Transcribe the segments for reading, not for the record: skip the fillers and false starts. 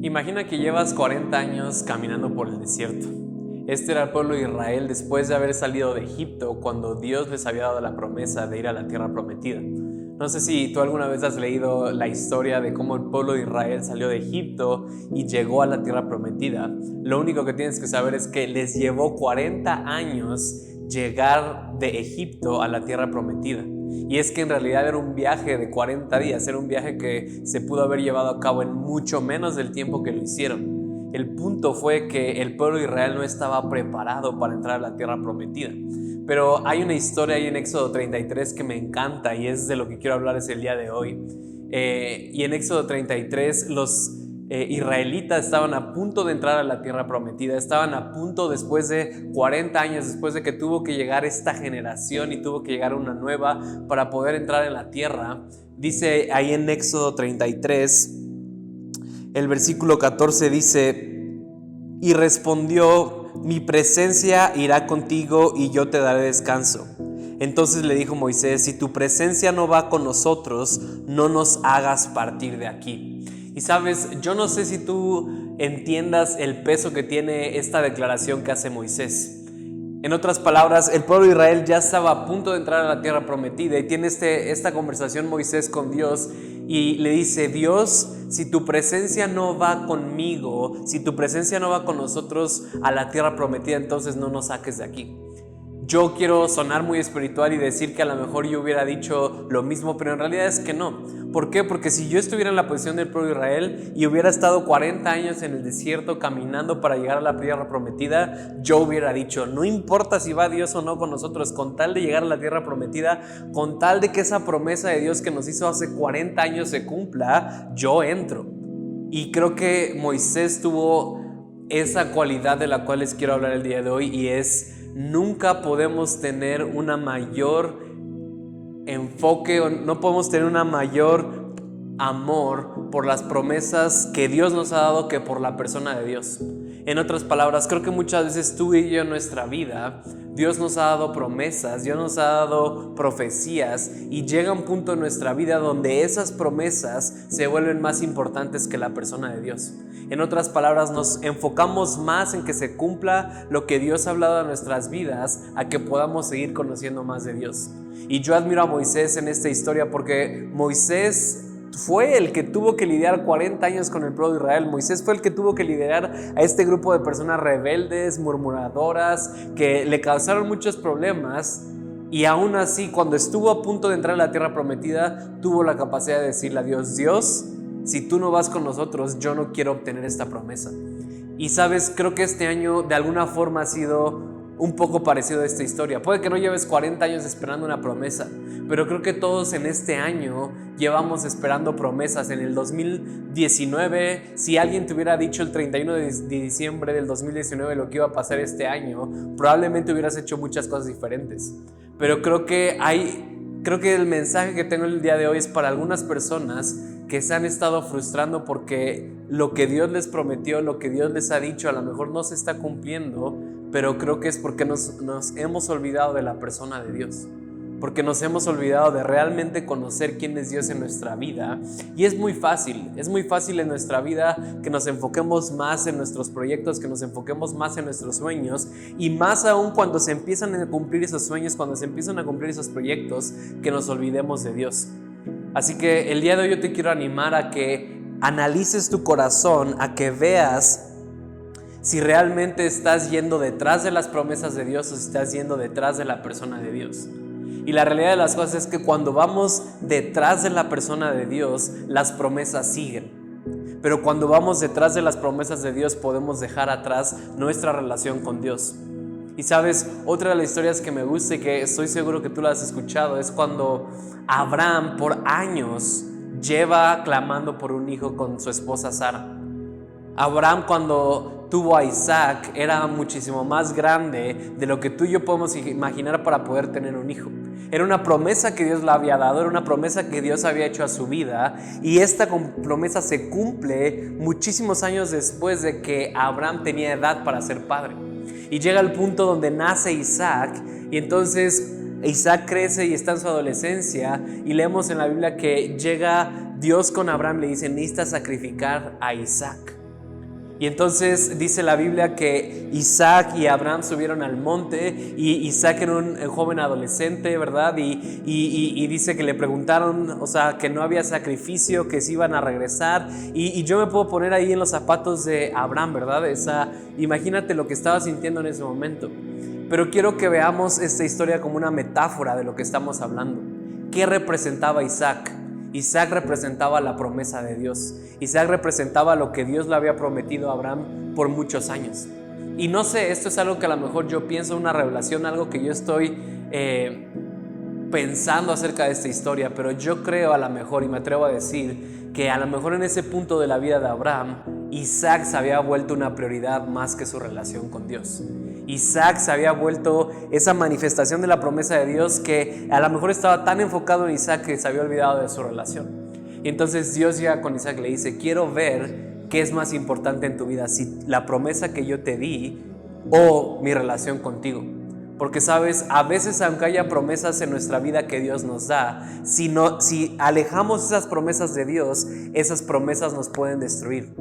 Imagina que llevas 40 años caminando por el desierto. Este era el pueblo de Israel después de haber salido de Egipto cuando Dios les había dado la promesa de ir a la tierra prometida. No sé si tú alguna vez has leído la historia de cómo el pueblo de Israel salió de Egipto y llegó a la tierra prometida. Lo único que tienes que saber es que les llevó 40 años llegar de Egipto a la tierra prometida. Y es que en realidad era un viaje de 40 días, era un viaje que se pudo haber llevado a cabo en mucho menos del tiempo que lo hicieron. El punto fue que el pueblo de Israel no estaba preparado para entrar a la tierra prometida. Pero hay una historia ahí en Éxodo 33 que me encanta y es de lo que quiero hablar el día de hoy. Y en Éxodo 33 los israelitas estaban a punto de entrar a la tierra prometida, estaban a punto después de 40 años, después de que tuvo que llegar esta generación y tuvo que llegar una nueva para poder entrar en la tierra. Dice ahí en Éxodo 33, el versículo 14 dice: y respondió: mi presencia irá contigo y yo te daré descanso. Entonces le dijo Moisés: si tu presencia no va con nosotros, no nos hagas partir de aquí. Y sabes, yo no sé si tú entiendas el peso que tiene esta declaración que hace Moisés. En otras palabras, el pueblo de Israel ya estaba a punto de entrar a la tierra prometida y tiene esta conversación Moisés con Dios y le dice: Dios, si tu presencia no va conmigo, si tu presencia no va con nosotros a la tierra prometida, entonces no nos saques de aquí. Yo quiero sonar muy espiritual y decir que a lo mejor yo hubiera dicho lo mismo, pero en realidad es que no. ¿Por qué? Porque si yo estuviera en la posición del pueblo de Israel y hubiera estado 40 años en el desierto caminando para llegar a la tierra prometida, yo hubiera dicho: no importa si va Dios o no con nosotros, con tal de llegar a la tierra prometida, con tal de que esa promesa de Dios que nos hizo hace 40 años se cumpla, yo entro. Y creo que Moisés tuvo esa cualidad de la cual les quiero hablar el día de hoy, y es: nunca podemos tener una mayor enfoque o no podemos tener una mayor amor por las promesas que Dios nos ha dado que por la persona de Dios. En otras palabras, creo que muchas veces tú y yo en nuestra vida, Dios nos ha dado promesas, Dios nos ha dado profecías, y llega un punto en nuestra vida donde esas promesas se vuelven más importantes que la persona de Dios. En otras palabras, nos enfocamos más en que se cumpla lo que Dios ha hablado en nuestras vidas a que podamos seguir conociendo más de Dios. Y yo admiro a Moisés en esta historia porque Moisés fue el que tuvo que lidiar 40 años con el pueblo de Israel. Moisés fue el que tuvo que liderar a este grupo de personas rebeldes, murmuradoras, que le causaron muchos problemas. Y aún así, cuando estuvo a punto de entrar a la tierra prometida, tuvo la capacidad de decirle a Dios: Dios, si tú no vas con nosotros, yo no quiero obtener esta promesa. Y sabes, creo que este año de alguna forma ha sido un poco parecido a esta historia. Puede que no lleves 40 años esperando una promesa, pero creo que todos en este año llevamos esperando promesas. En el 2019, si alguien te hubiera dicho el 31 de diciembre del 2019 lo que iba a pasar este año, probablemente hubieras hecho muchas cosas diferentes. Pero creo que el mensaje que tengo el día de hoy es para algunas personas que se han estado frustrando porque lo que Dios les prometió, lo que Dios les ha dicho, a lo mejor no se está cumpliendo, pero creo que es porque nos hemos olvidado de la persona de Dios, porque nos hemos olvidado de realmente conocer quién es Dios en nuestra vida. Y es muy fácil en nuestra vida que nos enfoquemos más en nuestros proyectos, que nos enfoquemos más en nuestros sueños, y más aún cuando se empiezan a cumplir esos sueños, cuando se empiezan a cumplir esos proyectos, que nos olvidemos de Dios. Así que el día de hoy yo te quiero animar a que analices tu corazón, a que veas si realmente estás yendo detrás de las promesas de Dios o si estás yendo detrás de la persona de Dios. Y la realidad de las cosas es que cuando vamos detrás de la persona de Dios, las promesas siguen. Pero cuando vamos detrás de las promesas de Dios, podemos dejar atrás nuestra relación con Dios. Y sabes, otra de las historias que me gusta y que estoy seguro que tú la has escuchado es cuando Abraham por años lleva clamando por un hijo con su esposa Sara. Abraham, cuando tuvo a Isaac, era muchísimo más grande de lo que tú y yo podemos imaginar para poder tener un hijo. Era una promesa que Dios le había dado, era una promesa que Dios había hecho a su vida, y esta promesa se cumple muchísimos años después de que Abraham tenía edad para ser padre. Y llega el punto donde nace Isaac, y entonces Isaac crece y está en su adolescencia, y leemos en la Biblia que llega Dios con Abraham, le dice: necesitas sacrificar a Isaac. Y entonces dice la Biblia que Isaac y Abraham subieron al monte y Isaac era un joven adolescente, ¿verdad? Y dice que le preguntaron, o sea, que no había sacrificio, que se iban a regresar. Y yo me puedo poner ahí en los zapatos de Abraham, ¿verdad? Imagínate lo que estaba sintiendo en ese momento. Pero quiero que veamos esta historia como una metáfora de lo que estamos hablando. ¿Qué representaba Isaac? Isaac representaba la promesa de Dios. Isaac representaba lo que Dios le había prometido a Abraham por muchos años. Y no sé, esto es algo que a lo mejor yo pienso, una revelación, algo que yo estoy pensando acerca de esta historia, pero yo creo a lo mejor, y me atrevo a decir, que a lo mejor en ese punto de la vida de Abraham, Isaac se había vuelto una prioridad más que su relación con Dios. Isaac se había vuelto esa manifestación de la promesa de Dios que a lo mejor estaba tan enfocado en Isaac que se había olvidado de su relación. Y entonces Dios llega con Isaac y le dice, quiero ver qué es más importante en tu vida, si la promesa que yo te di o mi relación contigo. Porque sabes, a veces aunque haya promesas en nuestra vida que Dios nos da, si alejamos esas promesas de Dios, esas promesas nos pueden destruir.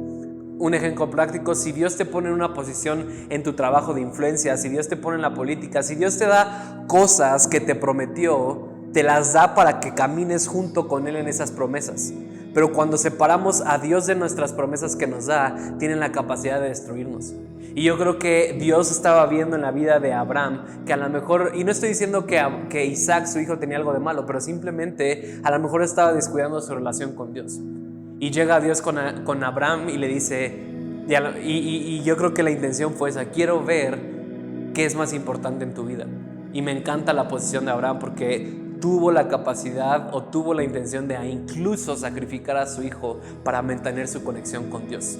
Un ejemplo práctico, si Dios te pone en una posición en tu trabajo de influencia, si Dios te pone en la política, si Dios te da cosas que te prometió, te las da para que camines junto con Él en esas promesas. Pero cuando separamos a Dios de nuestras promesas que nos da, tienen la capacidad de destruirnos. Y yo creo que Dios estaba viendo en la vida de Abraham que a lo mejor, y no estoy diciendo que Isaac, su hijo, tenía algo de malo, pero simplemente a lo mejor estaba descuidando su relación con Dios. Y llega Dios con Abraham y le dice, y yo creo que la intención fue esa, quiero ver qué es más importante en tu vida. Y me encanta la posición de Abraham porque tuvo la capacidad o tuvo la intención de incluso sacrificar a su hijo para mantener su conexión con Dios.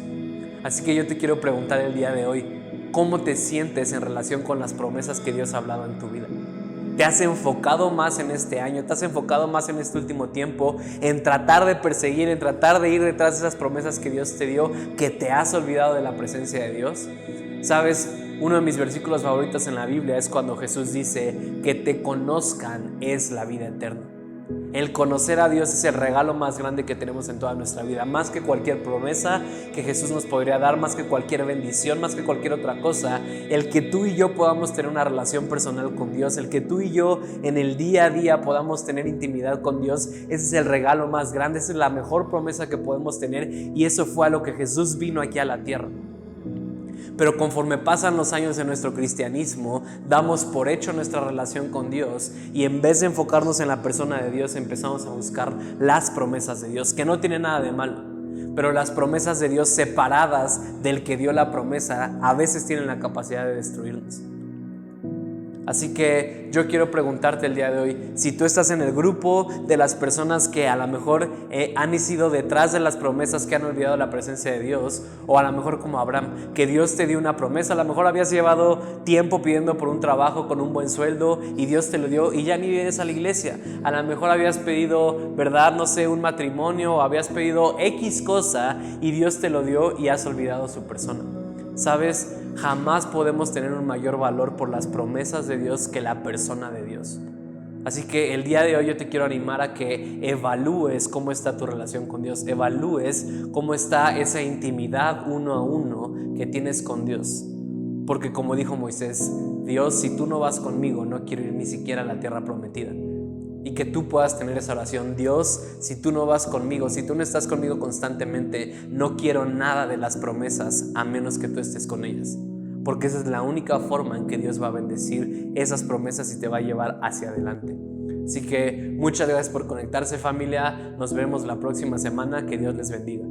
Así que yo te quiero preguntar el día de hoy, ¿cómo te sientes en relación con las promesas que Dios ha hablado en tu vida? ¿Te has enfocado más en este año? ¿Te has enfocado más en este último tiempo en tratar de perseguir, en tratar de ir detrás de esas promesas que Dios te dio, que te has olvidado de la presencia de Dios? ¿Sabes? Uno de mis versículos favoritos en la Biblia es cuando Jesús dice que te conozcan es la vida eterna. El conocer a Dios es el regalo más grande que tenemos en toda nuestra vida, más que cualquier promesa que Jesús nos podría dar, más que cualquier bendición, más que cualquier otra cosa. El que tú y yo podamos tener una relación personal con Dios, el que tú y yo en el día a día podamos tener intimidad con Dios, ese es el regalo más grande, esa es la mejor promesa que podemos tener, y eso fue a lo que Jesús vino aquí a la tierra. Pero conforme pasan los años de nuestro cristianismo, damos por hecho nuestra relación con Dios y en vez de enfocarnos en la persona de Dios, empezamos a buscar las promesas de Dios, que no tiene nada de malo. Pero las promesas de Dios separadas del que dio la promesa a veces tienen la capacidad de destruirnos. Así que yo quiero preguntarte el día de hoy, si tú estás en el grupo de las personas que a lo mejor han ido detrás de las promesas, que han olvidado la presencia de Dios, o a lo mejor como Abraham, que Dios te dio una promesa, a lo mejor habías llevado tiempo pidiendo por un trabajo con un buen sueldo y Dios te lo dio y ya ni vienes a la iglesia. A lo mejor habías pedido, ¿verdad? No sé, un matrimonio, o habías pedido X cosa y Dios te lo dio y has olvidado su persona. ¿Sabes? Jamás podemos tener un mayor valor por las promesas de Dios que la persona de Dios. Así que el día de hoy yo te quiero animar a que evalúes cómo está tu relación con Dios, evalúes cómo está esa intimidad uno a uno que tienes con Dios. Porque como dijo Moisés, Dios, si tú no vas conmigo, no quiero ir ni siquiera a la tierra prometida. Y que tú puedas tener esa oración, Dios, si tú no vas conmigo, si tú no estás conmigo constantemente, no quiero nada de las promesas a menos que tú estés con ellas. Porque esa es la única forma en que Dios va a bendecir esas promesas y te va a llevar hacia adelante. Así que muchas gracias por conectarse, familia. Nos vemos la próxima semana. Que Dios les bendiga.